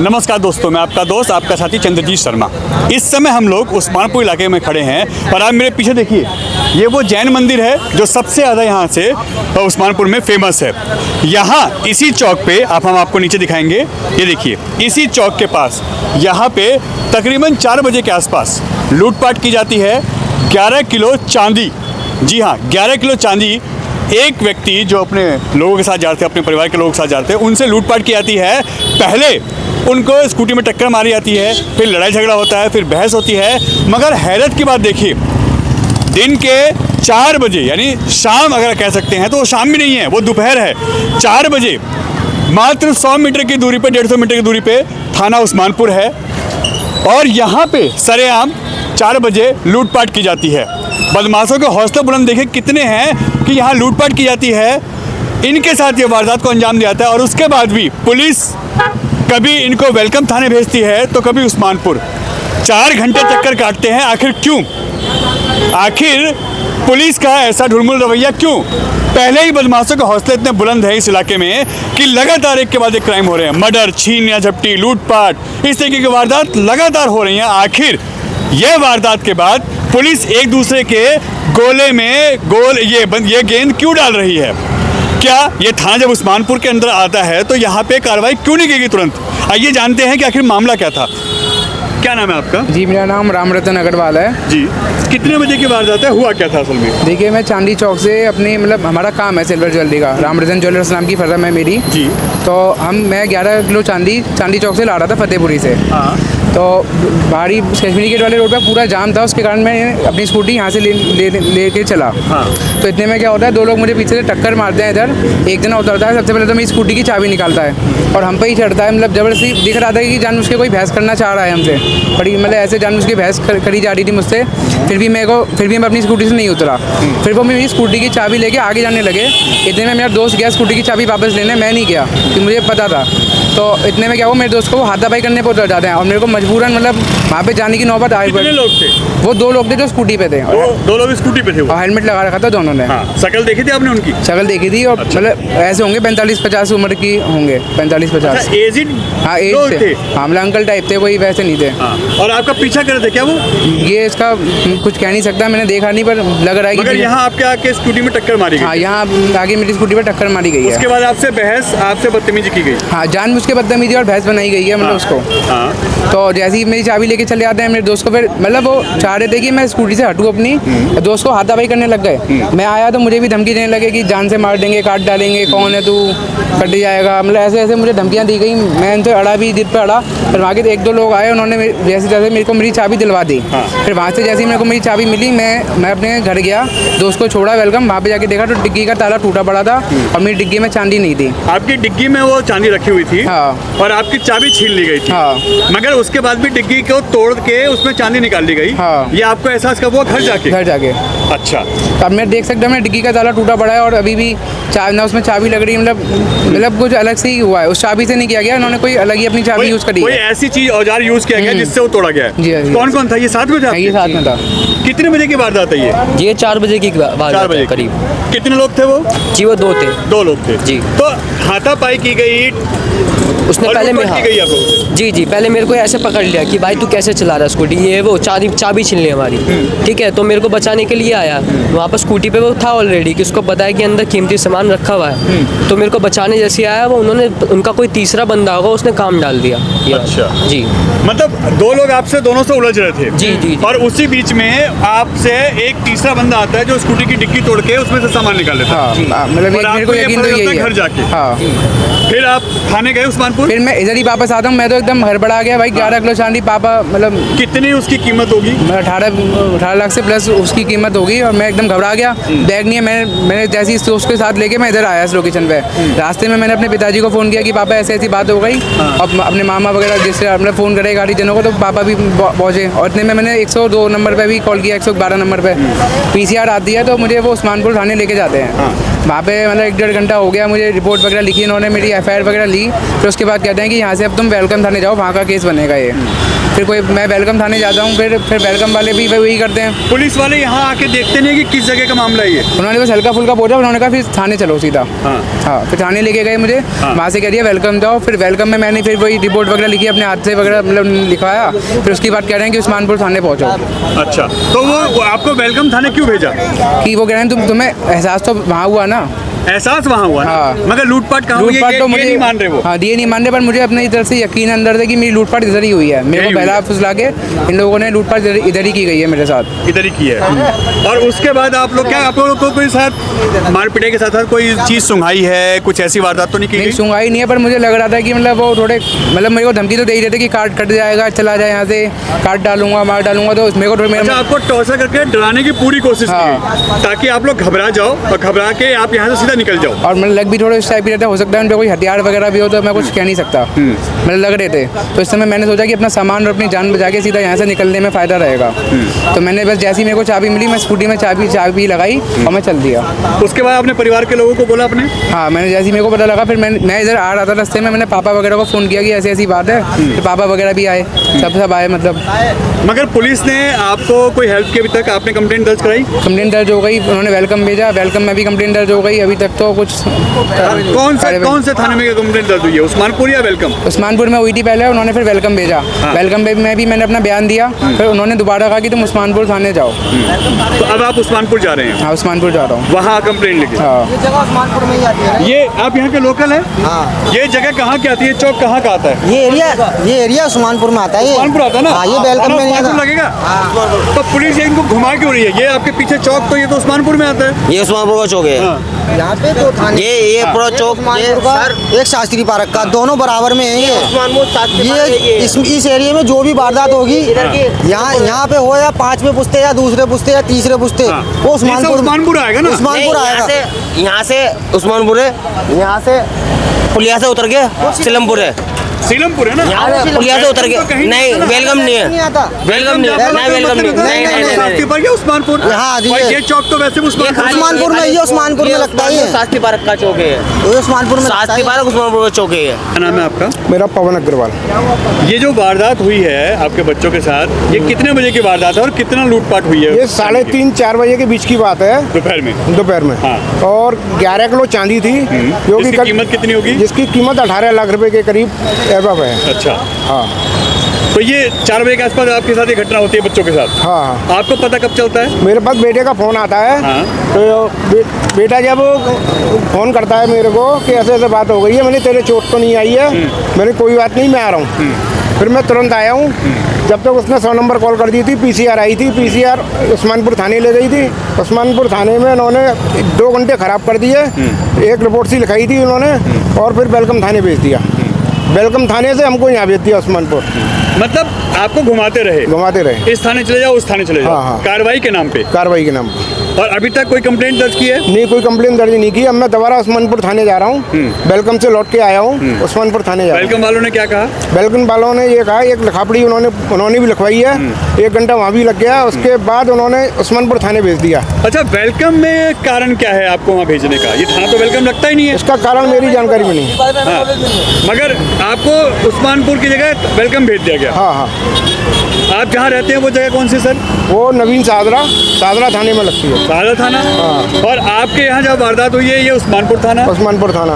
नमस्कार दोस्तों, मैं आपका दोस्त आपका साथी चंद्रजीत शर्मा। इस समय हम लोग उस्मानपुर इलाके में खड़े हैं और आप मेरे पीछे देखिए, ये वो जैन मंदिर है जो सबसे ज़्यादा यहाँ से उस्मानपुर में फेमस है। यहाँ इसी चौक पे हम आपको नीचे दिखाएंगे। ये देखिए, इसी चौक के पास यहाँ पे तकरीबन 4 बजे के आसपास लूटपाट की जाती है। 11 किलो चांदी, जी हाँ 11 किलो चांदी एक व्यक्ति जो अपने लोगों के साथ जा रहे थे, अपने परिवार के लोगों के साथ जा रहे थे, उनसे लूटपाट की जाती है। पहले उनको स्कूटी में टक्कर मारी जाती है, फिर लड़ाई झगड़ा होता है, फिर बहस होती है। मगर हैरत की बात देखिए, दिन के 4 बजे यानी शाम अगर कह सकते हैं तो वो शाम भी नहीं है, वो दोपहर है। 4 बजे मात्र 100 मीटर की दूरी पे, 150 मीटर की दूरी पे थाना उस्मानपुर है और यहाँ पे सरेआम 4 बजे लूटपाट की जाती है। बदमाशों के हौसले बुलंद देखें कितने हैं कि यहाँ लूटपाट की जाती है, इनके साथ ये वारदात को अंजाम दिया जाता है। और उसके बाद भी पुलिस कभी इनको वेलकम थाने भेजती है तो कभी उस्मानपुर। 4 घंटे चक्कर काटते हैं। आखिर क्यों? आखिर पुलिस का ऐसा ढुलमुल रवैया क्यों? पहले ही बदमाशों के हौसले इतने बुलंद है इस इलाके में कि लगातार एक के बाद एक क्राइम हो रहे हैं। मर्डर, छीन या झपटी, लूटपाट, इस तरीके की वारदात लगातार हो रही हैं। आखिर यह वारदात के बाद पुलिस एक दूसरे के गोले में ये गेंद क्यों डाल रही है? क्या ये थाना जब उस्मानपुर के अंदर आता है तो यहाँ पे कार्रवाई क्यों नहीं की गई तुरंत? आइए जानते हैं कि आखिर मामला क्या था। क्या नाम है आपका? जी, मेरा नाम राम रतन अग्रवाल है। जी, कितने बजे की वारदात है? हुआ क्या था असल में? देखिए, मैं चांदी चौक से अपनी हमारा काम है सिल्वर ज्वेलरी का, राम रतन ज्वेलर्स नाम की फर्म है मेरी जी। तो मैं 11 किलो चांदी चौक से ला रहा था फतेहपुरी से। हाँ। तो बाहरी कश्मीरी वाले रोड पर पूरा जाम था, उसके कारण मैं अपनी स्कूटी यहाँ से लेके चला। हाँ। तो इतने में क्या होता है, 2 लोग मुझे पीछे से टक्कर मारते हैं। इधर एक जना उतरता है, सबसे पहले तो मेरी स्कूटी की चाबी निकालता है और हम पे ही चढ़ता है। जबरदस्ती दिख रहा था कि जानबूझ के कोई बहस करना चाह रहा है हमसे, बड़ी ऐसे जानबूझ के बहस करी जा रही थी मुझसे। फिर भी मैं अपनी स्कूटी से नहीं उतरा। फिर वो मेरी स्कूटी की चाबी लेके आगे जाने लगे। इतने में मेरा दोस्त गया स्कूटी की चाबी वापस लेने, मैं नहीं गया कि मुझे पता था। तो इतने में क्या हुआ, मेरे दोस्त को वो हाथापाई करने पर उतर जाते हैं और मेरे को मजबूरन वहाँ पे जाने की नौबत आई। कितने लोग थे? वो 2 लोग थे जो स्कूटी पे थे। दो लोग स्कूटी पे थे और हेलमेट लगा रखा था दोनों ने। हाँ। शक्ल देखी थी आपने उनकी? शक्ल देखी थी और ऐसे होंगे 45-50 उम्र की होंगे, 45-50। एजिड? हाँ, एज थे। हाँ, अंकल टाइप थे, कोई वैसे नहीं थे। हाँ। और आपका पीछा कर रहे थे क्या वो? ये इसका कुछ कह नहीं सकता, मैंने देखा नहीं, पर लग रहा है कि यहाँ आपके आके स्कूटी में टक्कर मारी गई। हाँ, यहाँ आगे मेरी स्कूटी पर टक्कर मारी गई है। उसके बाद आपसे बदतमीजी की गई? हाँ, जानबूझ के बदतमीजी और बहस बनाई गई है उसको। हाँ। तो जैसे ही मेरी चाबी लेके चले आते हैं मेरे दोस्त को, फिर वो चाह रहे थे कि मैं स्कूटी से हटूँ अपनी, दोस्त को हाथापाई करने लग गए। मैं आया तो मुझे भी धमकी देने लगे कि जान से मार देंगे, काट डालेंगे, कौन है तू, कट जाएगा, ऐसे मुझे धमकियाँ दी गई। मैं उनसे अड़ा भी, जिद पर अड़ा। फिर वहाँ के 1-2 लोग आए, उन्होंने जैसे मेरे को मेरी चाबी दिलवा दी। फिर वहाँ से जैसे ही मेरे को मेरी चाबी मिली, मैं अपने घर गया, दोस्त को छोड़ा वेलकम। वहाँ पे जाके देखा तो डिग्गी का ताला टूटा पड़ा था और मेरी डिग्गी में चांदी नहीं थी। आपकी डिग्गी में वो चांदी रखी हुई थी? हाँ। और आपकी चाबी छीन ली गई थी? हाँ। मगर उसके बाद भी डिग्गी को तोड़ के उसमें चांदी निकाल ली गई? हाँ। ये आपको एहसास कब हुआ? घर जाके? अच्छा। तो अब मैं देख सकता हूँ, मेरी डिग्गी का ताला टूटा पड़ा है और अभी भी ना उसमें चाबी लग रही है। मतलब कुछ अलग से ही हुआ है, उस चाबी से नहीं किया गया, उन्होंने कोई अलग ही अपनी चाबी यूज करी है। कोई ऐसी चीज औजार यूज किया गया जिससे वो तोड़ा गया? जी। कौन था ये? साथ में था? ये साथ में था। कितने बजे की वारदात है ये? 4 बजे की वारदात है करीब। कितने लोग थे वो? जी, वो 2 थे। 2 लोग थे जी। तो हाथापाई की गई, उसने पहले पहले मेरे को ऐसे पकड़ लिया कि भाई तू कैसे चला रहा है स्कूटी, ये वो चाबी छीन ली हमारी। ठीक है, तो मेरे को बचाने के लिए आया। वहाँ पर स्कूटी पे वो था ऑलरेडी कि उसको पता है कि अंदर कीमती सामान रखा हुआ है। तो मेरे को बचाने जैसे आया वो, उनका कोई तीसरा बंदा होगा, उसने काम डाल दिया। अच्छा जी। मतलब 2 लोग आपसे दोनों से उलझ रहे थे? जी। और उसी बीच में आपसे एक तीसरा बंदा आता है जो स्कूटी की डिग्गी तोड़ के उसमें से सामान निकाल लेता है। मेरे को यकीन तो यही है। घर जाके फिर आप थाने गए उस्मानपुर? फिर मैं इधर ही वापस आता हूँ। मैं तो एकदम हड़बड़ा गया भाई। 11 किलो चांदी पापा, कितनी उसकी कीमत होगी? 18 लाख से प्लस उसकी कीमत होगी और मैं एकदम घबरा गया। बैग नहीं है, मैंने जैसे ही उसके साथ लेके मैं इधर आया इस लोकेशन पे। रास्ते में मैंने अपने पिताजी को फ़ोन किया कि पापा ऐसी बात हो गई। अब अपने मामा वगैरह जिससे हमने फ़ोन करे गाड़ी जनों को, तो पापा भी पहुँचे। और इतने में मैंने 102 नंबर पर भी कॉल किया, 112 नंबर पर PCR आती है तो मुझे वो उस्मानपुर थाने लेके जाते हैं। वहाँ पे 1-1.5 घंटा हो गया, मुझे रिपोर्ट वगैरह लिखी, इन्होंने मेरी FIR वगैरह ली। फिर उसके बाद कहते हैं कि यहाँ से अब तुम वेलकम थाने जाओ, वहाँ का केस बनेगा ये। फिर कोई मैं वेलकम थाने जाता हूँ, फिर वेलकम वाले भी वही करते हैं। पुलिस वाले यहाँ आके देखते नहीं कि किस जगह का मामला है ये? उन्होंने बस हल्का फुल्का पूछा, उन्होंने कहा फिर थाने चलो सीधा। हाँ, फिर थाने लेके गए मुझे, वहाँ से कह दिया वेलकम जाओ। फिर वेलकम में मैंने फिर वही रिपोर्ट वगैरह लिखी, अपने हाथ से वगैरह मतलब लिखवाया। फिर उसकी बात कह रहे हैं कि उस्मानपुर थाने पहुँचो। अच्छा, तो वो आपको वेलकम थाने क्यों भेजा? कि वो कह रहे हैं तुम्हें एहसास तो वहाँ हुआ ना, एहसास वहाँ हुआ ना? हाँ। मगर लूटपाट कहाँ हुई है? लूटपाट तो ये मुझे नहीं मान रहे वो? हाँ, ये नहीं मान रहे, पर मुझे अपनी तरफ से यकीन अंदर से कि मेरी लूटपाट इधर ही हुई है। मेरे को बहला फुसला के इन लोगों ने लूटपाट इधर ही की गई है मेरे साथ। इधर ही की है। और उसके बाद आप लोग क्या, आप लोग को कोई साथ मारपीटे के साथ साथ कोई चीज़ सुंघाई है? कुछ ऐसी वारदात तो नहीं की नहीं, गई? सुनवाई नहीं है, पर मुझे लग रहा था कि मतलब वो थोड़े मतलब मेरे को धमकी तो दे ही रहे थे कि कार्ड कट जाएगा, चला जाए यहाँ से, काट डालूंगा, मार डालूंगा। तो मेरे को अच्छा, आपको टॉर्चर करके डराने की पूरी कोशिश की ताकि आप लोग घबरा जाओ और घबरा के आप यहाँ से सीधा निकल जाओ। और मतलब लग भी थोड़े उस टाइप की रहता है, हो सकता है उन पर कोई हथियार वगैरह भी हो, तो मैं कुछ कह नहीं सकता। मतलब लग रहे थे, तो इस समय मैंने सोचा कि अपना सामान और अपनी जान बचा के सीधा यहाँ से निकलने में फ़ायदा रहेगा। तो मैंने बस जैसी मेरे को चाबी मिली, मैं स्कूटी में चाबी लगाई और मैं चल दिया। उसके बाद आपने परिवार के लोगों को बोला अपने? हाँ, मैंने जैसे ही मेरे को पता लगा, फिर मैं इधर आ रहा था रास्ते में, मैंने पापा वगैरह को फ़ोन किया कि ऐसी ऐसी बात है। फिर पापा वगैरह भी आए, सब आए मतलब। मगर पुलिस ने आपको कोई हेल्प की? अभी तक आपने कंप्लेंट दर्ज कराई? कंप्लेंट दर्ज हो गई, उन्होंने वेलकम भेजा, वेलकम में भी कंप्लेंट दर्ज हो गई। अभी तक तो कुछ कौन से थाने में कंप्लेंट दर्ज हुई है, उस्मानपुर या वेलकम? उस्मानपुर में हुई थी पहले, उन्होंने फिर वेलकम भेजा। वेलकम में भी मैंने अपना बयान दिया, फिर उन्होंने दोबारा कहा कि तुम उस्मानपुर थाने जाओ। तो अब आप उस्मानपुर जा रहे हैं? हाँ, उस्मानपुर जा रहा हूँ। वहाँ कंप्लेंट लिखी? हाँ। ये जगह उस्मानपुर में ही आती है। ये आप यहाँ के लोकल हैं? हाँ। ये जगह कहाँ की आती है? चौक कहाँ का आता है? ये एरिया उस्मानपुर में आता है। उस्मानपुर आता है ना? हाँ, ये वेलकम में नहीं आता। उस्मानपुर लगेगा। तो पुलिस ये इनको घुमा क्यों रही है? ये आपके पीछे चौक, तो ये तो उस्मानपुर में आता है। ये उस्मानपुर का चौक है। यहाँ पे दो थाने, ये पूरा चौक उस्मानपुर का, एक शास्त्री पार्क का, दोनों बराबर में है। ये इस एरिया में जो भी वारदात होगी, यहाँ पे हो या 5 में पुछते या दूसरे पुछते या तीसरे पुछते, वो उस्मानपुर आएगा ना? उस्मानपुर आएगा। यहाँ से उस्मानपुर है, यहाँ से पुलिया से उतर के सिलमपुर है। सीलमपुर है ना? पुलिया से उतर के नहीं, वेलकम नहीं है। नहीं आता। वेलकम नहीं, नहीं वेलकम नहीं। शास्त्री पार्क या उस्मानपुर? हाँ जी, ये चौक तो वैसे उस्मानपुर में, ये उस्मानपुर में लगता है। शास्त्री पार्क का चौक है, ये उस्मानपुर में शास्त्री पार्क उस्मानपुर का चौक है। क्या नाम है आपका? मेरा पवन अग्रवाल। ये जो वारदात हुई है आपके बच्चों के साथ, ये कितने बजे की वारदात है और कितना लूटपाट हुई है? ये 3:30-4 बजे के बीच की बात है, दोपहर में। दोपहर में। हाँ। और 11 किलो चांदी थी, जो जिसकी कीमत कितनी होगी? जिसकी कीमत 18 लाख रुपए के करीब एबव है। अच्छा, हाँ तो ये 4 बजे के आसपास आपके साथ ये घटना होती है बच्चों के साथ? हाँ। आपको पता कब चलता है? मेरे पास बेटे का फ़ोन आता है। हाँ। तो बेटा जब फ़ोन करता है मेरे को कि ऐसे ऐसे बात हो गई है, मैंने तेरे चोट तो नहीं आई है? मैंने कोई बात नहीं, मैं आ रहा हूँ। फिर मैं तुरंत आया हूँ। जब तक उसने 100 नंबर कॉल कर दी थी, PCR आई थी, PCR उस्मानपुर थाने ले गई थी। उस्मानपुर थाने में उन्होंने 2 घंटे ख़राब कर दिए। एक रिपोर्ट सी लिखाई थी उन्होंने, और फिर वेलकम थाने भेज दिया। वेलकम थाने से हमको यहाँ भेज दिया उस्मानपुर। मतलब आपको घुमाते रहे? इस थाने चले जाओ, उस थाने चले जाओ। हाँ। कार्रवाई के नाम पे? कार्रवाई के नाम पर। और अभी तक कोई कंप्लेंट दर्ज की है? नहीं, कोई कंप्लेंट दर्ज नहीं की। अब मैं दोबारा उस्मानपुर थाने जा रहा हूँ। वेलकम से लौट के आया हूँ, उस्मानपुर थाने जा रहा हूँ। वेलकम वालों ने क्या कहा? वेलकम वालों ने ये कहा, एक लिखापड़ी उन्होंने भी लिखवाई है। 1 घंटा वहाँ भी लग गया, उसके बाद उन्होंने उस्मानपुर थाने भेज दिया। अच्छा, वेलकम में कारण क्या है आपको वहाँ भेजने का? ये थाना तो वेलकम लगता ही नहीं है। इसका कारण मेरी जानकारी में नहीं। हाँ। मगर आपको उस्मानपुर की जगह वेलकम भेज दिया गया? हाँ हाँ। आप जहाँ रहते हैं वो जगह कौन सी सर? वो नवीन सादरा थाने में लगती है। सादरा थाना? और आपके यहाँ जब वारदात हुई है ये उस्मानपुर थाना? उस्मानपुर थाना।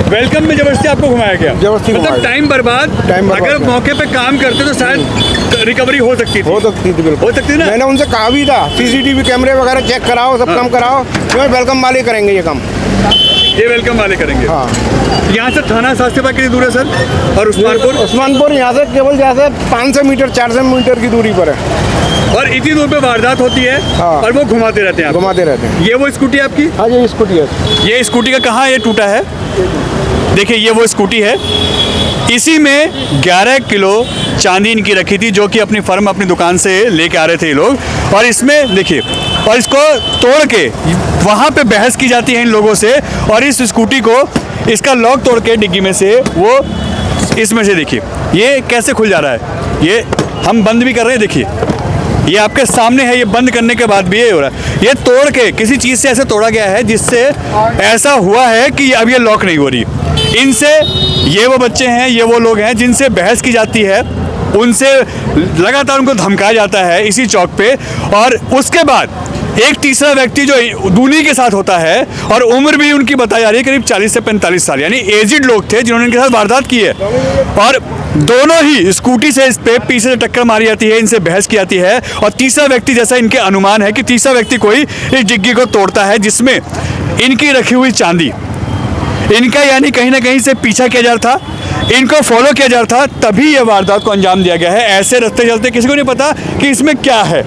वेलकम में जबरदस्ती आपको घुमाया गया? जबरदस्ती मतलब घुमाया। टाइम बर्बाद। अगर मौके पे काम करते तो शायद रिकवरी हो सकती थी। हो सकती थी, बिल्कुल हो सकती थी ना? मैंने उनसे कहा भी था, CCTV कैमरे वगैरह चेक कराओ, सब काम कराओ। क्यों? वेलकम वाले करेंगे ये काम। ये वेलकम वाले करेंगे? हाँ। यहाँ से थाना शास्त्री पार्क कितनी दूर है सर? और उस्मानपुर यहाँ से केवल जैसे 500 मीटर 400 मीटर की दूरी पर है। और इतनी दूर पे वारदात होती है? हाँ। और वो घुमाते रहते हैं? घुमाते रहते हैं। ये वो स्कूटी आपकी? हाँ, ये स्कूटी है। ये स्कूटी का कहाँ ये टूटा है? देखिए, ये वो स्कूटी है। इसी में 11 किलो चांदी इनकी रखी थी, जो कि अपनी फर्म, अपनी दुकान से लेके आ रहे थे ये लोग। और इसमें देखिए, और इसको तोड़ के वहाँ पे बहस की जाती है इन लोगों से। और इस स्कूटी को, इसका लॉक तोड़ के डिग्गी में से वो, इसमें से देखिए ये कैसे खुल जा रहा है। ये हम बंद भी कर रहे हैं, देखिए ये आपके सामने है। ये बंद करने के बाद भी ये हो रहा है। ये तोड़ के किसी चीज़ से ऐसे तोड़ा गया है जिससे ऐसा हुआ है कि अब ये लॉक नहीं हो रही। इनसे, ये वो बच्चे हैं, ये वो लोग हैं जिनसे बहस की जाती है उनसे लगातार उनको धमकाया जाता है इसी चौक पे। और उसके बाद एक तीसरा व्यक्ति जो दूनी के साथ होता है और उम्र भी उनकी बताई जा रही है करीब 40 से 45 साल, यानी एजिड लोग थे जिन्होंने इनके साथ वारदात की है। और दोनों ही स्कूटी से इस पे पीछे से टक्कर मारी जाती है, इनसे बहस की जाती है। और तीसरा व्यक्ति, जैसा इनके अनुमान है कि तीसरा व्यक्ति कोई इस डिग्गी को तोड़ता है जिसमें इनकी रखी हुई चांदी, इनका यानी कहीं ना कहीं से पीछा किया जा रहा था, इनको फॉलो किया जा रहा था, तभी यह वारदात को अंजाम दिया गया है। ऐसे रास्ते चलते किसी को नहीं पता कि इसमें क्या है,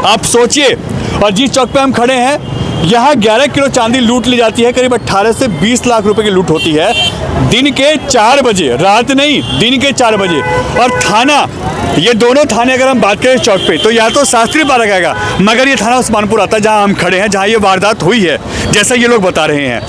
आप सोचिए। और जिस चौक पे हम खड़े हैं यहाँ 11 किलो चांदी लूट ली जाती है, करीब 18 से 20 लाख रुपए की लूट होती है दिन के 4 बजे, रात नहीं दिन के 4 बजे। और थाना, ये दोनों थाने अगर हम बात करें चौक पे तो या तो शास्त्री पार्क आएगा, मगर ये थाना उस्मानपुर आता है जहाँ हम खड़े हैं, जहाँ ये वारदात हुई है जैसा ये लोग बता रहे हैं।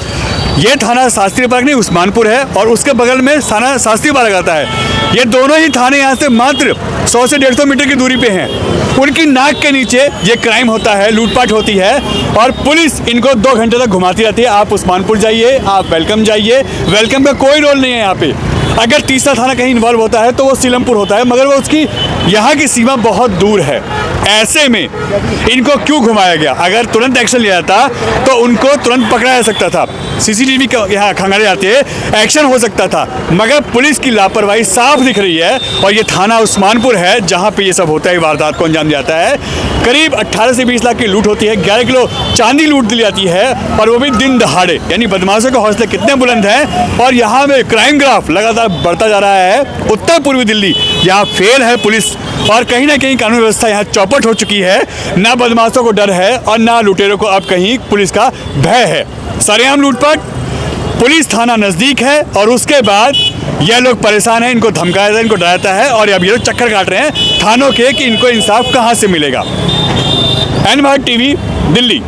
ये थाना शास्त्री पार्क नहीं उस्मानपुर है और उसके बगल में थाना शास्त्री पार्क आता है। ये दोनों ही थाने यहाँ से मात्र 100 से 150 मीटर की दूरी पे हैं। उनकी नाक के नीचे ये क्राइम होता है, लूटपाट होती है और पुलिस इनको 2 घंटे तक घुमाती रहती है। आप उस्मानपुर जाइए, आप वेलकम जाइए, वेलकम का कोई रोल नहीं है यहाँ पे। अगर तीसरा थाना कहीं इन्वॉल्व होता है तो वो सीलमपुर होता है, मगर वो उसकी यहाँ की सीमा बहुत दूर है। ऐसे में इनको क्यों घुमाया गया? अगर तुरंत एक्शन लिया जाता तो उनको तुरंत पकड़ा जा सकता था, सीसीटीवी यहाँ खंगाले जाते, एक्शन हो सकता था, मगर पुलिस की लापरवाही साफ दिख रही है। और ये थाना उस्मानपुर है जहाँ पे ये सब होता है, वारदात को अंजाम जाता है। करीब 18 से 20 लाख की लूट होती है, 11 किलो चांदी लूट ली जाती है और वो भी दिन दहाड़े। यानी बदमाशों के हौसले कितने बुलंद हैं। और यहाँ में क्राइम ग्राफ लगातार बढ़ता जा रहा है। उत्तर पूर्वी दिल्ली यहाँ फेल है पुलिस और कहीं ना कहीं कानून व्यवस्था यहाँ चौपट हो चुकी है। ना बदमाशों को डर है और ना लुटेरों को अब कहीं पुलिस का भय है। सरेआम लूटपाट, पुलिस थाना नज़दीक है और उसके बाद यह लोग परेशान हैं, इनको धमकाया जाता है, इनको डराता है और अब ये लोग चक्कर काट रहे हैं थानों के कि इनको इंसाफ कहाँ से मिलेगा। N Bharat TV, Delhi.